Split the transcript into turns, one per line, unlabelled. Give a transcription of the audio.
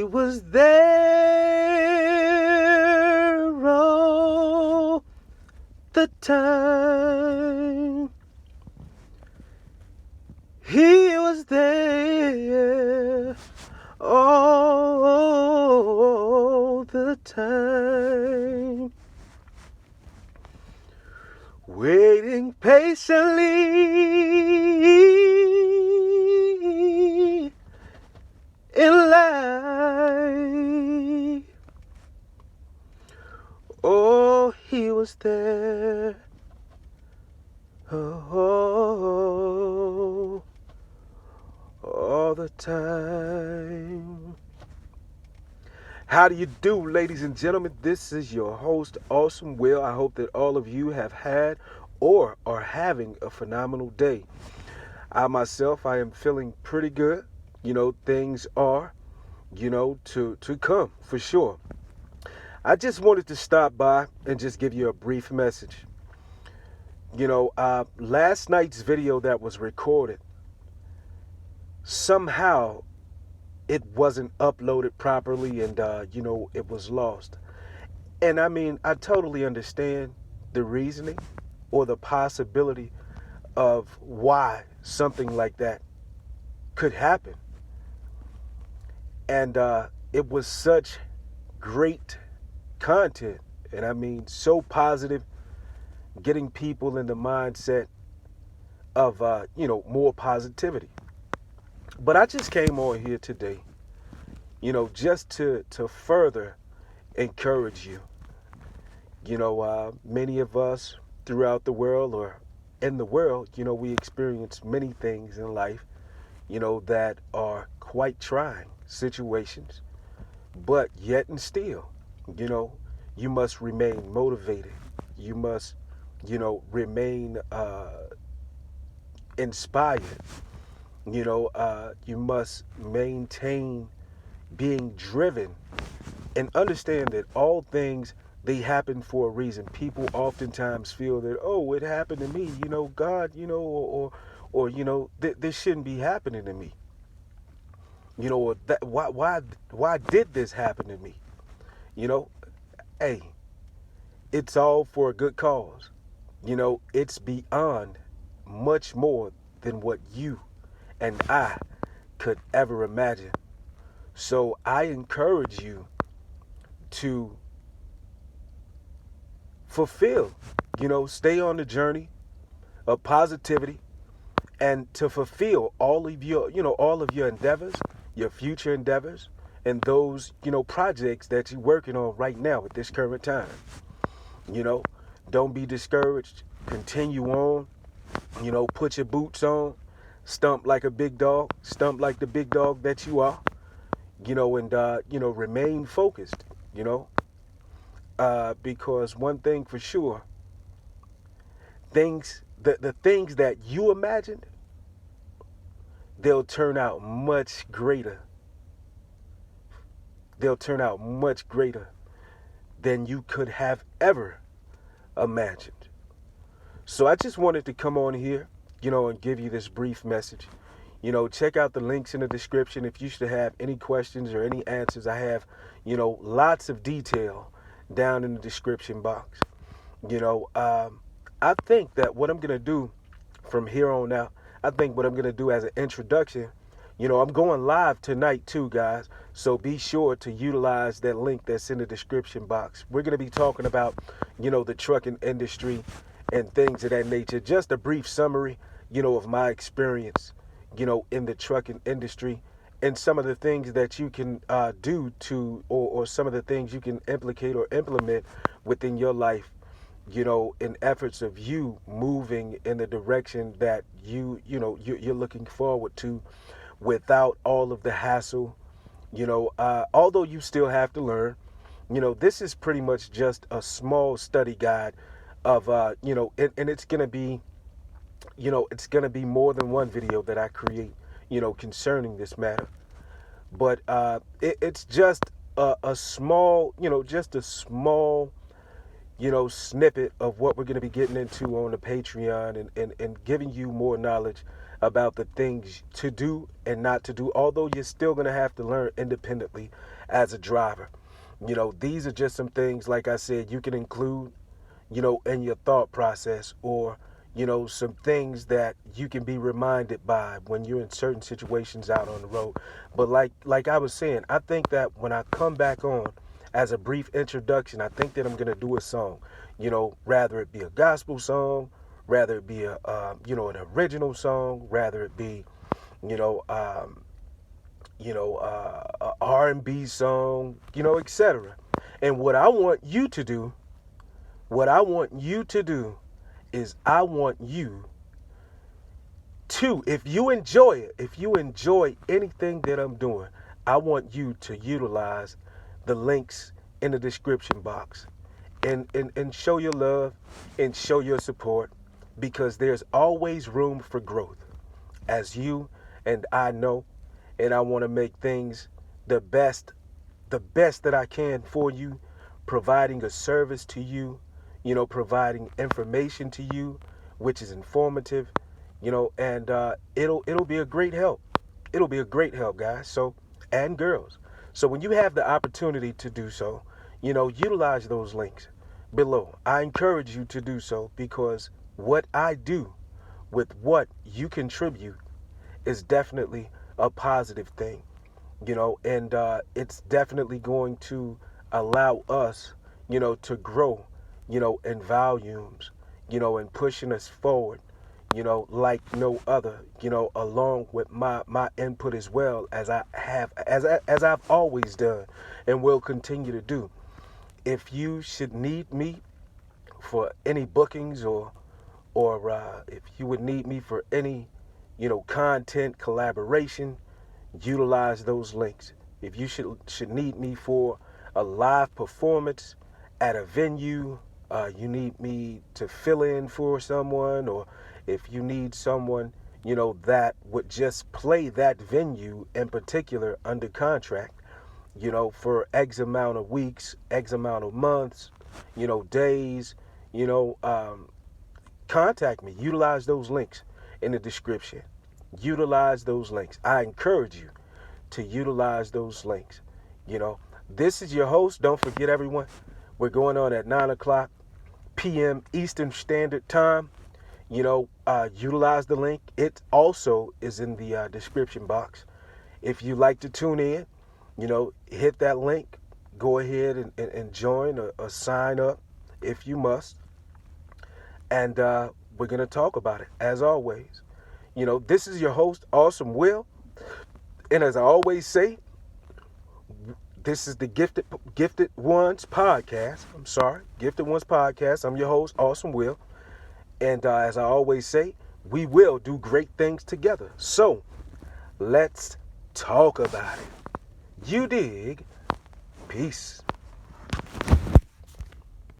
was there all the time. He was there all the time, waiting patiently in life. Oh, he was there. Oh, all the time. How do you do, ladies and gentlemen? This is your host, AwesomeWill. I hope that all of you have had or are having a phenomenal day. I myself, I am feeling pretty good. Things are, to come for sure. I just wanted to stop by and just give you a brief message. Last night's video that was recorded, somehow it wasn't uploaded properly and, it was lost. And I mean, I totally understand the reasoning or the possibility of why something like that could happen. And it was such great content. And I mean, so positive, getting people in the mindset of, more positivity. But I just came on here today, just to further encourage you. Many of us throughout the world or in the world, we experience many things in life, that are quite trying situations. But yet and still, you must remain motivated. You must, remain inspired. You must maintain being driven and understand that all things, they happen for a reason. People oftentimes feel that, oh, it happened to me, God, or this shouldn't be happening to me. Or that, why did this happen to me? Hey, it's all for a good cause. It's beyond much more than what you and I could ever imagine. So I encourage you to fulfill, stay on the journey of positivity and to fulfill all of your endeavors, your future endeavors, and those, projects that you're working on right now at this current time. Don't be discouraged. Continue on. Put your boots on. Stump like a big dog. Stump like the big dog that you are. And remain focused. Because one thing for sure, the things that you imagined, they'll turn out much greater. They'll turn out much greater than you could have ever imagined. So I just wanted to come on here, and give you this brief message. Check out the links in the description if you should have any questions or any answers. I have, lots of detail down in the description box. I think that what I'm going to do from here on out, I think what I'm going to do as an introduction, I'm going live tonight too, guys. So be sure to utilize that link that's in the description box. We're going to be talking about, the trucking industry and things of that nature. Just a brief summary, of my experience, in the trucking industry and some of the things that you can do to, or some of the things you can implicate or implement within your life, in efforts of you moving in the direction that you're looking forward to without all of the hassle. Although you still have to learn, this is pretty much just a small study guide of, and it's going to be, it's going to be more than one video that I create, concerning this matter. But it's just a small, just a small, snippet of what we're going to be getting into on the Patreon and giving you more knowledge about the things to do and not to do, although you're still going to have to learn independently as a driver. These are just some things, like I said, you can include, in your thought process, or, some things that you can be reminded by when you're in certain situations out on the road. But like I was saying, I think that when I come back on as a brief introduction, I think that I'm going to do a song, rather it be a gospel song, rather it be an original song, rather it be, you know, um, a R&B song, etc. And what I want you to do is I want you to, if you enjoy anything that I'm doing, I want you to utilize the links in the description box and show your love and show your support, because there's always room for growth, as you and I know, and I want to make things the best that I can for you, providing a service to you, providing information to you, which is informative, and it'll be a great help. It'll be a great help, guys. So, and girls. So when you have the opportunity to do so, utilize those links below. I encourage you to do so, because what I do with what you contribute is definitely a positive thing, and it's definitely going to allow us, to grow, in volumes, and pushing us forward, like no other, along with my input as well, as I've always done and will continue to do. If you should need me for any bookings, or if you would need me for any, content collaboration, utilize those links. If you should need me for a live performance at a venue, you need me to fill in for someone, or if you need someone, that would just play that venue in particular under contract, for X amount of weeks, X amount of months, days, contact me. Utilize those links in the description. Utilize those links. I encourage you to utilize those links. This is your host. Don't forget, everyone, we're going on at 9 o'clock p.m. Eastern Standard Time. Utilize the link. It also is in the description box. If you like to tune in, hit that link. Go ahead and join, or sign up if you must. And we're going to talk about it, as always. This is your host, AwesomeWill. And as I always say, this is the Gifted Ones podcast. I'm sorry, Gifted Ones podcast. I'm your host, AwesomeWill. And as I always say, we will do great things together. So let's talk about it. You dig? Peace.